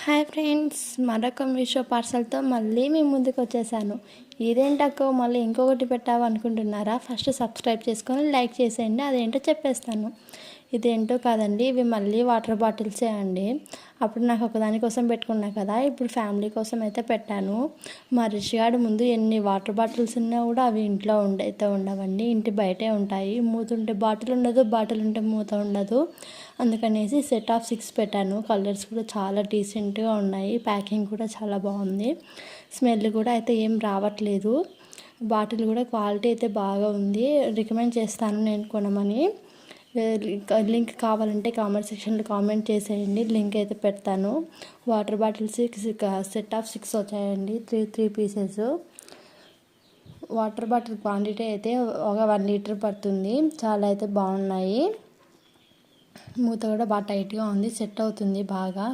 Hi friends, మరొక మీషో పార్సల్తో మళ్ళీ మీ ముందుకు వచ్చేసాను. ఇదేంటక్కో మళ్ళీ ఇంకొకటి పెట్టావు అనుకుంటున్నారా? ఫస్ట్ సబ్స్క్రైబ్ చేసుకొని లైక్ చేసేయండి. అదేంటో చెప్పేస్తాను. ఇదేంటో కాదండి, ఇవి మళ్ళీ వాటర్ బాటిల్సే అండి. అప్పుడు నాకు ఒకదాని కోసం పెట్టుకున్నా కదా, ఇప్పుడు ఫ్యామిలీ కోసం అయితే పెట్టాను. మా రిషిగాడు ముందు ఎన్ని వాటర్ బాటిల్స్ ఉన్నా కూడా అవి ఇంట్లో ఉండవండి, ఇంటి బయటే ఉంటాయి. మూత ఉంటే బాటిల్ ఉండదు, బాటిల్ ఉంటే మూత ఉండదు. అందుకనేసి సెట్ ఆఫ్ 6 పెట్టాను. కలర్స్ కూడా చాలా డీసెంట్గా ఉన్నాయి, ప్యాకింగ్ కూడా చాలా బాగుంది, స్మెల్ కూడా అయితే ఏం రావట్లేదు. బాటిల్ కూడా క్వాలిటీ అయితే బాగా ఉంది. రికమెండ్ చేస్తాను నేను కొనమని. లింక్ కావాలంటే కామెంట్ సెక్షన్లో కామెంట్ చేసేయండి, లింక్ అయితే పెడతాను. వాటర్ బాటిల్స్ సెట్ ఆఫ్ 6 వచ్చాయండి, three pieces. Water bottle quantity అయితే ఒక 1 లీటర్ పడుతుంది. చాలా అయితే బాగున్నాయి. మూత కూడా బాగా టైట్గా ఉంది, సెట్ అవుతుంది బాగా.